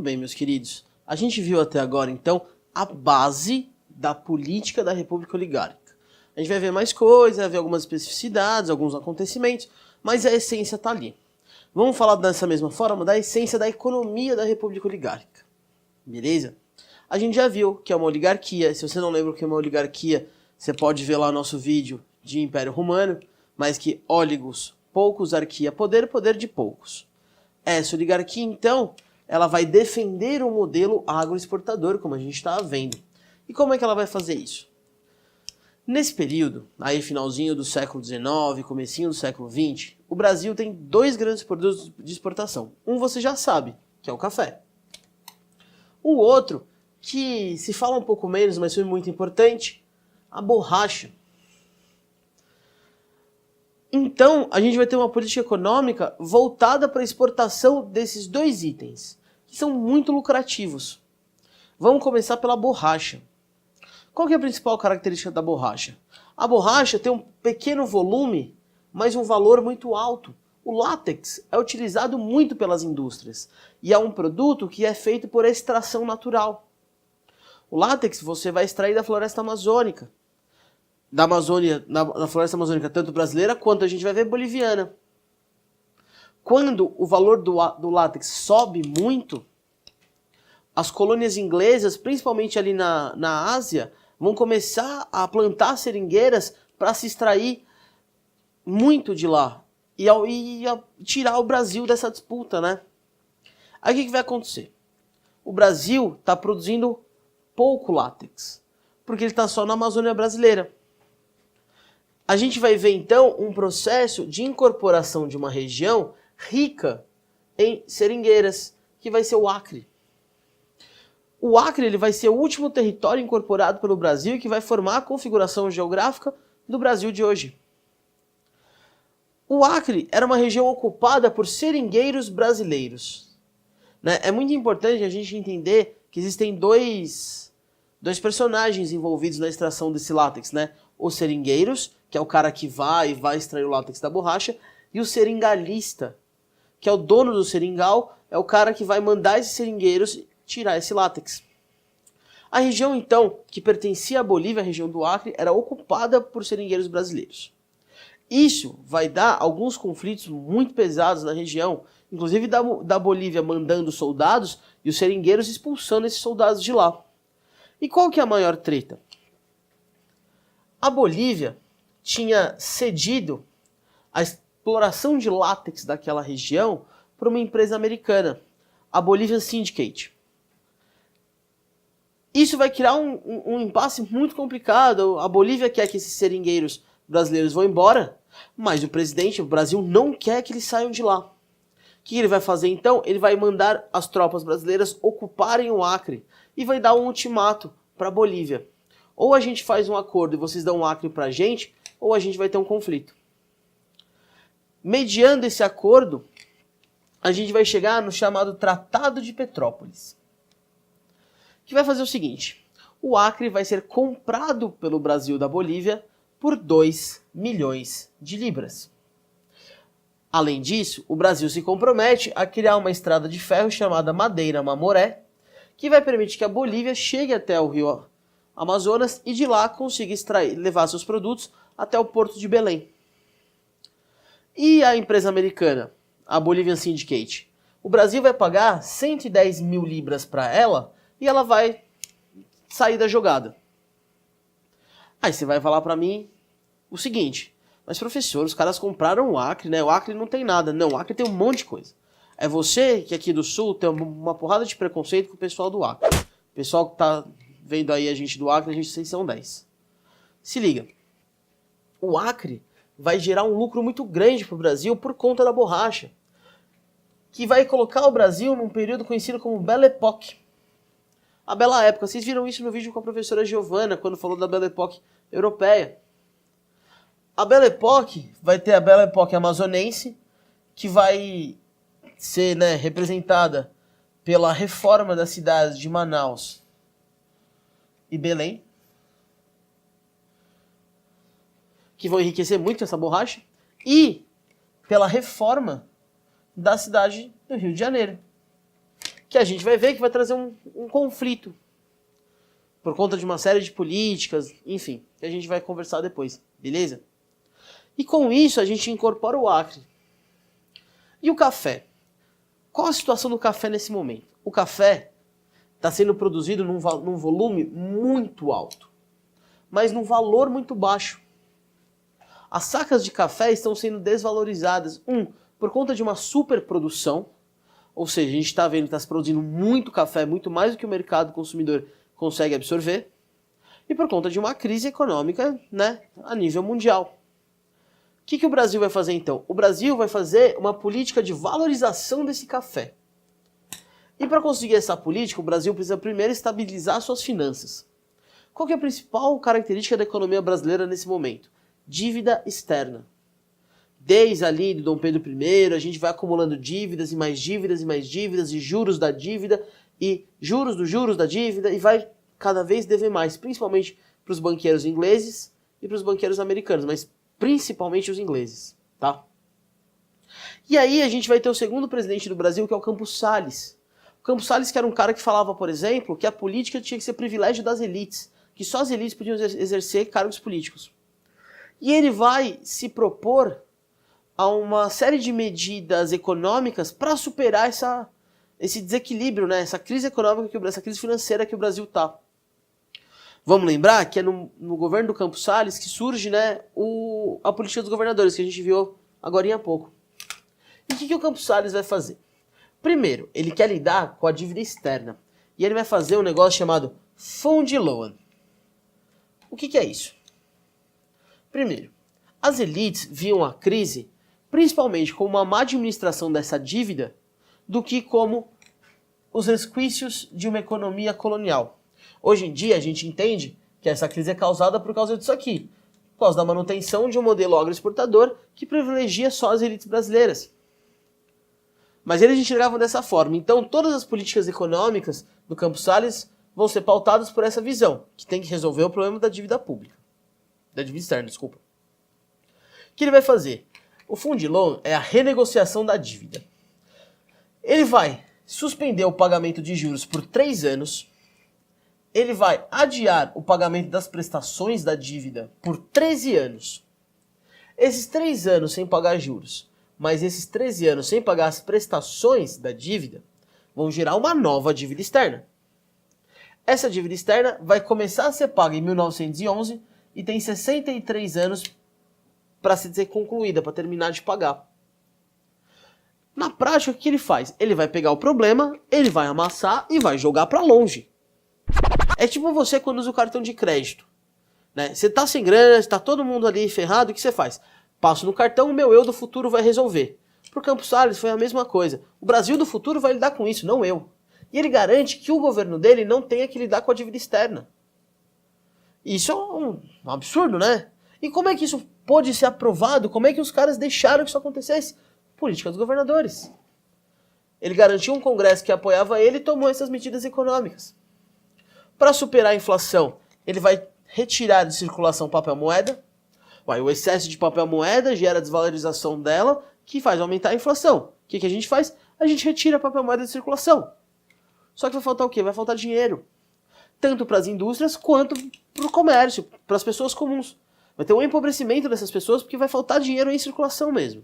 bem, meus queridos. A gente viu até agora, então, a base da política da República Oligárquica. A gente vai ver mais coisas, vai ver algumas especificidades, alguns acontecimentos, mas a essência está ali. Vamos falar dessa mesma forma da essência da economia da República Oligárquica. Beleza? A gente já viu que é uma oligarquia. Se você não lembra o que é uma oligarquia, você pode ver lá nosso vídeo de Império Romano, mas que oligos, poucos, arquia, poder, poder de poucos. Essa oligarquia, então, ela vai defender o modelo agroexportador, como a gente está vendo. E como é que ela vai fazer isso? Nesse período, aí finalzinho do século XIX, comecinho do século XX, o Brasil tem dois grandes produtos de exportação. Um você já sabe, que é o café. O outro, que se fala um pouco menos, mas foi muito importante, a borracha. Então, a gente vai ter uma política econômica voltada para a exportação desses dois itens, que são muito lucrativos. Vamos começar pela borracha. Qual que é a principal característica da borracha? A borracha tem um pequeno volume, mas um valor muito alto. O látex é utilizado muito pelas indústrias e é um produto que é feito por extração natural. O látex você vai extrair da floresta amazônica. Da Amazônia, na floresta amazônica, tanto brasileira quanto a gente vai ver boliviana. Quando o valor do látex sobe muito, as colônias inglesas, principalmente ali na Ásia, vão começar a plantar seringueiras para se extrair muito de lá e tirar o Brasil dessa disputa, né? Aí o que vai acontecer? O Brasil está produzindo pouco látex, porque ele está só na Amazônia brasileira. A gente vai ver então um processo de incorporação de uma região rica em seringueiras, que vai ser o Acre. O Acre ele vai ser o último território incorporado pelo Brasil e que vai formar a configuração geográfica do Brasil de hoje. O Acre era uma região ocupada por seringueiros brasileiros. Né? É muito importante a gente entender que existem dois personagens envolvidos na extração desse látex, né? Os seringueiros, que é o cara que vai extrair o látex da borracha, e o seringalista, que é o dono do seringal, é o cara que vai mandar esses seringueiros tirar esse látex. A região, então, que pertencia à Bolívia, a região do Acre, era ocupada por seringueiros brasileiros. Isso vai dar alguns conflitos muito pesados na região, inclusive da Bolívia mandando soldados e os seringueiros expulsando esses soldados de lá. E qual que é a maior treta? A Bolívia tinha cedido a exploração de látex daquela região para uma empresa americana, a Bolivian Syndicate. Isso vai criar um impasse muito complicado. A Bolívia quer que esses seringueiros brasileiros vão embora, mas o presidente do Brasil não quer que eles saiam de lá. O que ele vai fazer então? Ele vai mandar as tropas brasileiras ocuparem o Acre e vai dar um ultimato para a Bolívia. Ou a gente faz um acordo e vocês dão o Acre para a gente, ou a gente vai ter um conflito. Mediando esse acordo, a gente vai chegar no chamado Tratado de Petrópolis, que vai fazer o seguinte: o Acre vai ser comprado pelo Brasil da Bolívia por 2 milhões de libras. Além disso, o Brasil se compromete a criar uma estrada de ferro chamada Madeira-Mamoré, que vai permitir que a Bolívia chegue até o rio Amazonas e de lá consiga levar seus produtos até o porto de Belém. E a empresa americana, a Bolivian Syndicate? O Brasil vai pagar 110 mil libras para ela e ela vai sair da jogada. Aí você vai falar para mim o seguinte: mas professor, os caras compraram o Acre, né? O Acre não tem nada. Não, o Acre tem um monte de coisa. É você que aqui do Sul tem uma porrada de preconceito com o pessoal do Acre. O pessoal que tá vendo aí a gente do Acre, a gente vocês são 10. Se liga. O Acre vai gerar um lucro muito grande para o Brasil por conta da borracha, que vai colocar o Brasil num período conhecido como Belle Époque. A Bela Época. Vocês viram isso no vídeo com a professora Giovana, quando falou da Belle Époque europeia. A Belle Époque vai ter a Belle Époque amazonense, que vai ser, né, representada pela reforma das cidades de Manaus e Belém, que vão enriquecer muito essa borracha, e pela reforma da cidade do Rio de Janeiro, que a gente vai ver que vai trazer um conflito por conta de uma série de políticas, enfim, que a gente vai conversar depois, beleza? E com isso a gente incorpora o Acre. E o café? Qual a situação do café nesse momento? O café está sendo produzido num volume muito alto, mas num valor muito baixo. As sacas de café estão sendo desvalorizadas, por conta de uma superprodução, ou seja, a gente está vendo que está se produzindo muito café, muito mais do que o mercado consumidor consegue absorver, e por conta de uma crise econômica, né, a nível mundial. O que o Brasil vai fazer então? O Brasil vai fazer uma política de valorização desse café. E para conseguir essa política, o Brasil precisa primeiro estabilizar suas finanças. Qual que é a principal característica da economia brasileira nesse momento? Dívida externa. Desde ali do Dom Pedro I, a gente vai acumulando dívidas e mais dívidas e mais dívidas e juros da dívida e juros dos juros da dívida e vai cada vez dever mais, principalmente para os banqueiros ingleses e para os banqueiros americanos, mas principalmente os ingleses, tá? E aí a gente vai ter o segundo presidente do Brasil, que é o Campos Salles. O Campos Salles que era um cara que falava, por exemplo, que a política tinha que ser privilégio das elites, que só as elites podiam exercer cargos políticos. E ele vai se propor a uma série de medidas econômicas para superar esse desequilíbrio, né? Essa crise econômica, essa crise financeira que o Brasil está. Vamos lembrar que é no governo do Campos Salles que surge, né, a política dos governadores, que a gente viu agora há pouco. E o que o Campos Salles vai fazer? Primeiro, ele quer lidar com a dívida externa. E ele vai fazer um negócio chamado Fond Loan. O que é isso? Primeiro, as elites viam a crise principalmente como uma má administração dessa dívida do que como os resquícios de uma economia colonial. Hoje em dia a gente entende que essa crise é causada por causa disso aqui, por causa da manutenção de um modelo agroexportador que privilegia só as elites brasileiras. Mas eles enxergavam dessa forma. Então todas as políticas econômicas do Campos Salles vão ser pautadas por essa visão, que tem que resolver o problema da dívida pública. Da dívida externa, desculpa. O que ele vai fazer? O Fond Loan é a renegociação da dívida. Ele vai suspender o pagamento de juros por 3 anos. Ele vai adiar o pagamento das prestações da dívida por 13 anos. Esses 3 anos sem pagar juros, mas esses 13 anos sem pagar as prestações da dívida, vão gerar uma nova dívida externa. Essa dívida externa vai começar a ser paga em 1911 e tem 63 anos para ser concluída, para terminar de pagar. Na prática, o que ele faz? Ele vai pegar o problema, ele vai amassar e vai jogar para longe. É tipo você quando usa o cartão de crédito, né? Você tá sem grana, está todo mundo ali ferrado, o que você faz? Passo no cartão, o meu eu do futuro vai resolver. Pro Campos Salles foi a mesma coisa. O Brasil do futuro vai lidar com isso, não eu. E ele garante que o governo dele não tenha que lidar com a dívida externa. Isso é um absurdo, né? E como é que isso pôde ser aprovado? Como é que os caras deixaram que isso acontecesse? Política dos governadores. Ele garantiu um congresso que apoiava ele e tomou essas medidas econômicas. Para superar a inflação, ele vai retirar de circulação papel moeda. O excesso de papel moeda gera a desvalorização dela, que faz aumentar a inflação. O que a gente faz? A gente retira papel moeda de circulação. Só que vai faltar o quê? Vai faltar dinheiro. Tanto para as indústrias quanto para o comércio, para as pessoas comuns. Vai ter um empobrecimento dessas pessoas porque vai faltar dinheiro em circulação mesmo.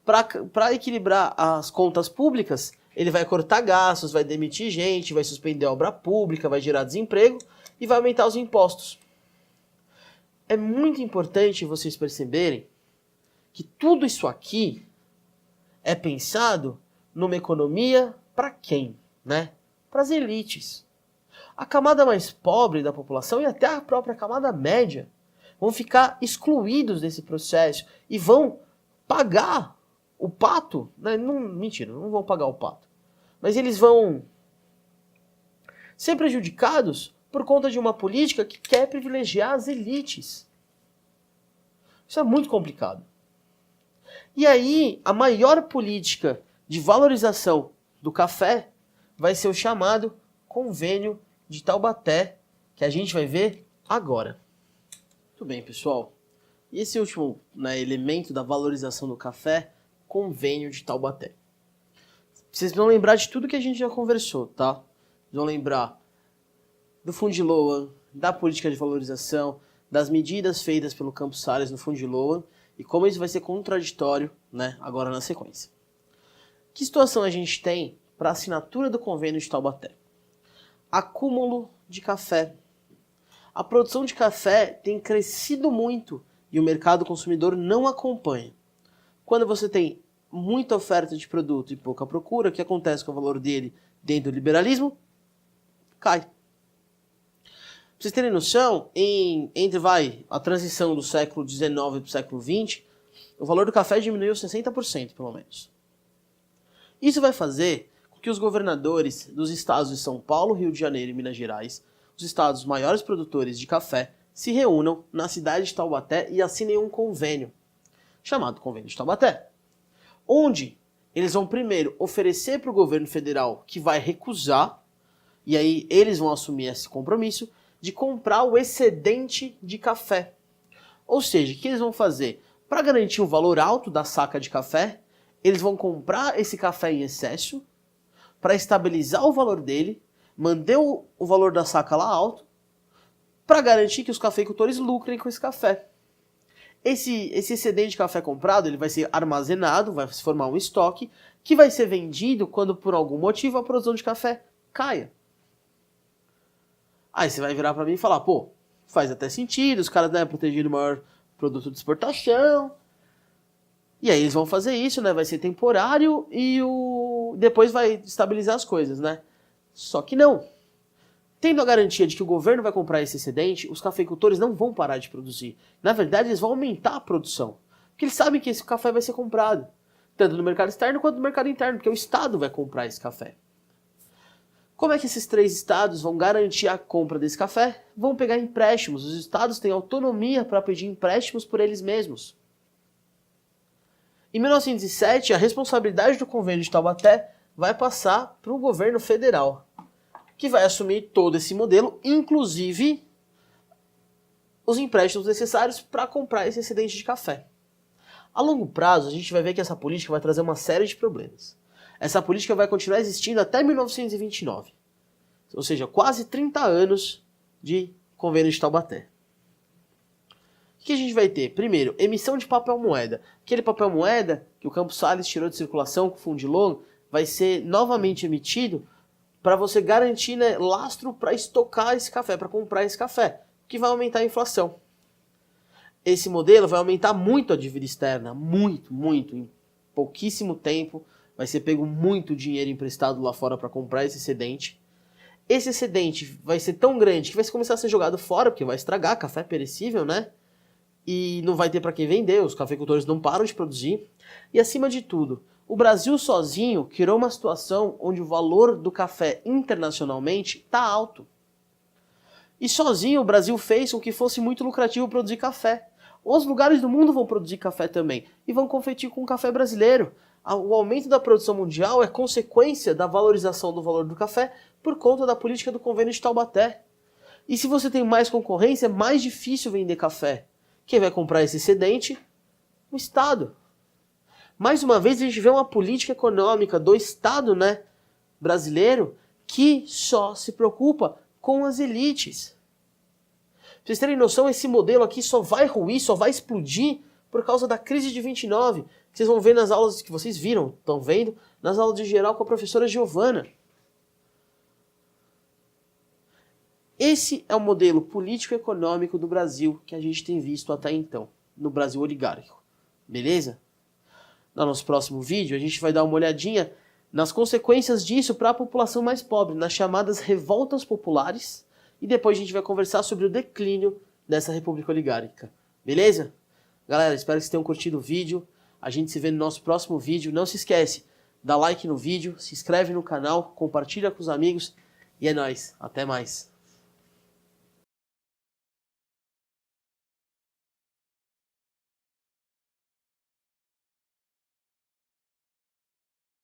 Para equilibrar as contas públicas, ele vai cortar gastos, vai demitir gente, vai suspender a obra pública, vai gerar desemprego e vai aumentar os impostos. É muito importante vocês perceberem que tudo isso aqui é pensado numa economia para quem, né? Para as elites. A camada mais pobre da população e até a própria camada média vão ficar excluídos desse processo e vão pagar o pato. Né? Mentira, não vão pagar o pato. Mas eles vão ser prejudicados por conta de uma política que quer privilegiar as elites. Isso é muito complicado. E aí, a maior política de valorização do café vai ser o chamado Convênio de Taubaté, que a gente vai ver agora. Muito bem, pessoal. E esse último, né, elemento da valorização do café, Convênio de Taubaté. Vocês vão lembrar de tudo que a gente já conversou, tá? Vocês vão lembrar do Fundo Loan, da política de valorização, das medidas feitas pelo Campos Salles no Fundo Loan e como isso vai ser contraditório, né, agora na sequência. Que situação a gente tem para a assinatura do convênio de Taubaté? Acúmulo de café. A produção de café tem crescido muito e o mercado consumidor não acompanha. Quando você tem muita oferta de produto e pouca procura, o que acontece com o valor dele dentro do liberalismo? Cai. Pra vocês terem noção, entre a transição do século XIX para o século XX, o valor do café diminuiu 60%, pelo menos. Isso vai fazer com que os governadores dos estados de São Paulo, Rio de Janeiro e Minas Gerais, os estados maiores produtores de café, se reúnam na cidade de Taubaté e assinem um convênio, chamado Convênio de Taubaté, onde eles vão primeiro oferecer para o governo federal, que vai recusar, e aí eles vão assumir esse compromisso, de comprar o excedente de café. Ou seja, o que eles vão fazer? Para garantir um valor alto da saca de café, eles vão comprar esse café em excesso, para estabilizar o valor dele, manter o valor da saca lá alto, para garantir que os cafeicultores lucrem com esse café. Esse excedente de café comprado ele vai ser armazenado, vai se formar um estoque, que vai ser vendido quando por algum motivo a produção de café caia. Aí você vai virar para mim e falar, pô, faz até sentido, os caras devem proteger o maior produto de exportação. E aí eles vão fazer isso, né? Vai ser temporário e depois vai estabilizar as coisas, né? Só que não. Tendo a garantia de que o governo vai comprar esse excedente, os cafeicultores não vão parar de produzir. Na verdade, eles vão aumentar a produção. Porque eles sabem que esse café vai ser comprado. Tanto no mercado externo quanto no mercado interno, porque o Estado vai comprar esse café. Como é que esses 3 estados vão garantir a compra desse café? Vão pegar empréstimos. Os estados têm autonomia para pedir empréstimos por eles mesmos. Em 1907, a responsabilidade do convênio de Taubaté vai passar para o governo federal, que vai assumir todo esse modelo, inclusive os empréstimos necessários para comprar esse excedente de café. A longo prazo, a gente vai ver que essa política vai trazer uma série de problemas. Essa política vai continuar existindo até 1929, ou seja, quase 30 anos de convênio de Taubaté. O que a gente vai ter? Primeiro, emissão de papel moeda. Aquele papel moeda que o Campos Salles tirou de circulação com o Fundo Loan vai ser novamente emitido para você garantir, né, lastro para estocar esse café, para comprar esse café, que vai aumentar a inflação. Esse modelo vai aumentar muito a dívida externa, muito, em pouquíssimo tempo. Vai ser pego muito dinheiro emprestado lá fora para comprar esse excedente. Esse excedente vai ser tão grande que vai começar a ser jogado fora, porque vai estragar, café perecível, né? E não vai ter para quem vender, os cafeicultores não param de produzir. E acima de tudo, o Brasil sozinho criou uma situação onde o valor do café internacionalmente está alto. E sozinho o Brasil fez com que fosse muito lucrativo produzir café. Os lugares do mundo vão produzir café também e vão competir com o café brasileiro. O aumento da produção mundial é consequência da valorização do valor do café por conta da política do convênio de Taubaté. E se você tem mais concorrência, é mais difícil vender café. Quem vai comprar esse excedente? O Estado. Mais uma vez a gente vê uma política econômica do Estado, né, brasileiro que só se preocupa com as elites. Pra vocês terem noção, esse modelo aqui só vai ruir, só vai explodir por causa da crise de 29. Que vocês vão ver nas aulas que vocês viram, estão vendo, nas aulas de geral com a professora Giovana. Esse é o modelo político-econômico do Brasil que a gente tem visto até então, no Brasil oligárquico. Beleza? No nosso próximo vídeo, a gente vai dar uma olhadinha nas consequências disso para a população mais pobre, nas chamadas revoltas populares, e depois a gente vai conversar sobre o declínio dessa república oligárquica. Beleza? Galera, espero que vocês tenham curtido o vídeo. A gente se vê no nosso próximo vídeo. Não se esquece, dá like no vídeo, se inscreve no canal, compartilha com os amigos, e é nóis. Até mais.